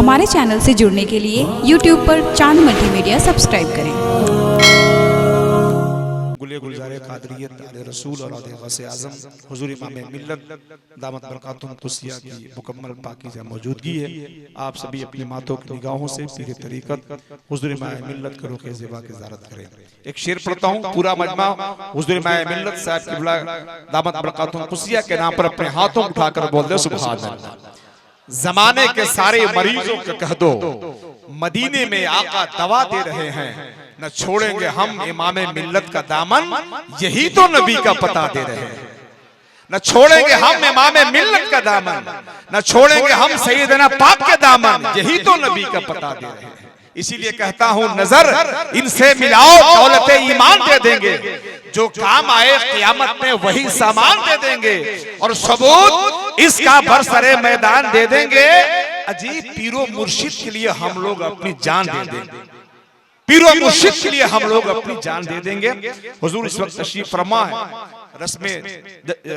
हमारे चैनल से जुड़ने के लिए YouTube पर चांद मल्टीमीडिया सब्सक्राइब करें। गुलज़ारे क़ादरियत आले रसूल और आले गौसे आज़म हुज़ूर इमाम मिल्लत दामत बरकातुहुम कुसिया की मुकम्मल पाकीज़ा मौजूदगी है। आप सभी अपनी मातों की निगाहों से पीर तरीक़त हुज़ूर इमाम मिल्लत के रुख़ ज़िबा की ज़ियारत करें। एक शेर पढ़ता हूँ, पूरा मजमा हुज़ूर इमाम मिल्लत साहब क़िबला दामत बरकातुहुम कुसिया के नाम पर अपने हाथों उठाकर बोल दे सुभान अल्लाह। ज़माने के सारे मरीजों को कह दो मदीने में आका दवा दे रहे हैं, न छोड़ेंगे हम इमाम मिल्लत का दामन, यही तो नबी का पता दे रहे हैं। न छोड़ेंगे हम इमाम मिल्लत का दामन, न छोड़ेंगे हम सैयदना पाक के दामन, यही तो नबी का पता दे रहे हैं। इसीलिए कहता हूं नजर इनसे मिलाओ दौलत ईमान दे देंगे, जो काम आए क़यामत में वही सामान दे देंगे, और सबूत इसका बरसरे मैदान दे देंगे। अजीब पीरो मुर्शिद के लिए हम लोग अपनी जान दे देंगे, पीरो मुर्शिद के लिए हम लोग अपनी जान दे देंगे। हुजूर इस वक्त तशरीफ फरमा है, रस्मे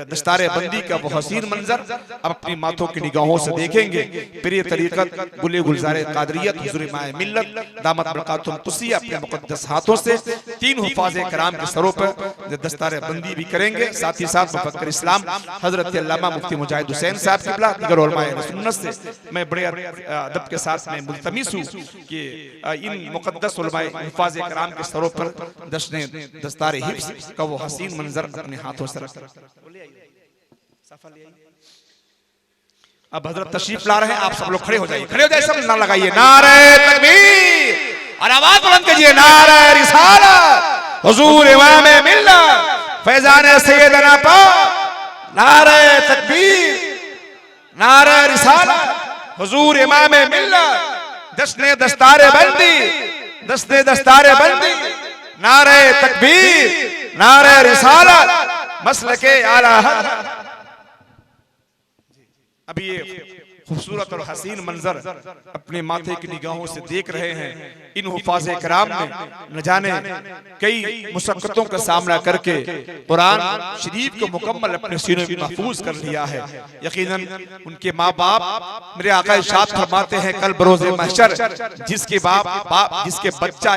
दस्तारे बंदी का वो हसीन मंजर अब अपनी माथों की निगाहों से देखेंगे। प्रिय तरीक़त गुलज़ारे क़ादरियत हुज़ूर इमाम मिल्लत दामत बरकातुहुम कुसिया अपने मुक़द्दस हाथों से तीन हुफ़ाज़े कराम के सरों पर दस्तारे बंदी भी करेंगे। साथ ही साथ मुफ़क्किर इस्लाम हज़रत अल्लामा मुफ्ती मुजाहिद हुसैन साहब क़िबला दीगर उलमाए सुन्नत से मैं बड़े अदब के साथ में मुल्तमिस हूँ कि इन मुक़द्दस उलमाए हुफ़ाज़े कराम के सरों पर दस्तारे हिफ्ज़ का वो हसीन मंजर अपने हाथों से रख। अब हजरत तशरीफ ला रहे हैं, आप सब लोग खड़े हो जाइए, खड़े हो जाइए, सब ना लगाइए नारे तकबीर और आवाज बुलंद कीजिए नारे रिसालत हुजूर इमाम मिल्लत फैजान सैयदना पाक, नारे तकबीर नारे रिसालत हुजूर इमाम मिल्लत दस्ते दस्तारे बंदी, दस्ते दस्तारे बंदी, नारे तकबीर नारे रिसालत मसलके आला। अभी ये खूबसूरत और हसीन मंजर अपने माथे की निगाहों से देख रहे हैं। इन हुफ़ाज़े कराम ने न जाने कई मुशक्क़तों का सामना करके कुरान शरीफ को मुकम्मल अपने सीनों में महफूज कर लिया है। यकीनन उनके माँ बाप मेरे आका इरशाद फरमाते हैं कल बरोज़े महशर जिसके जिसके बच्चा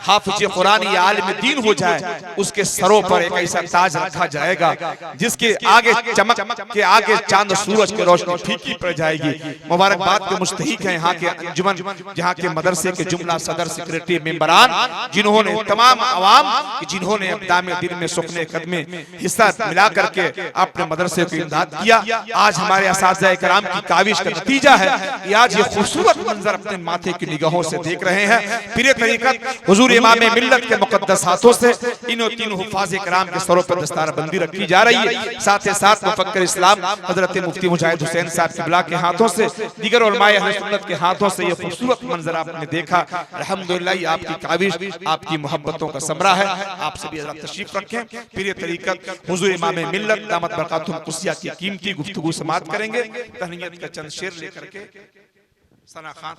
हाफ़िज़ कुरान या आलिम दीन हो जाए, उसके सरों पर एक ऐसा ताज रखा जाएगा जिसके आगे चमक के आगे चांद सूरज की रोशनी फीकी पड़ जाएगी। मुबारकबाद के मुस्तहिक हैं यहाँ के अंजुमन, जहाँ के मदरसे के जुमला सदर सेक्रेटरी मेंबरान, जिन्होंने तमाम आवाम जिन्होंने अपने दिन में सुखने कदमे हिस्सा मिला करके अपने मदरसे को इमदाद किया। आज हमारे असातिज़ा किराम की काविश का नतीजा है कि आज ये खूबसूरत मंजर अपने माथे की निगाहों से देख रहे हैं। प्रिय तरीक़त हुजूर इमाम मिल्लत के मुक़द्दस हाथों से इन तीन हुफ़ाज़े किराम के सरों पर दस्तारबंदी रखी जा रही है। साथ ही साथ मुफ़क्किर इस्लाम हज़रत मुफ्ती मुजाहिद हुसैन साहब क़िबला के हाथों से दीगर उलमाए अहले सुन्नत के हाथों से ये खूबसूरत मंजर आपने देखा। अल्हम्दुलिल्लाह ये आपकी काविश आपकी मोहब्बतों का समरा है। आप सभी हज़रात तशरीफ रखें। प्रिय तरीक़त हुज़ूर इमाम मिल्लत दामत बरकातुहुम कुसिया की कीमती गुफ्तगू समाअत करेंगे। तहनीयत का चंद शेर लेकर के सना खान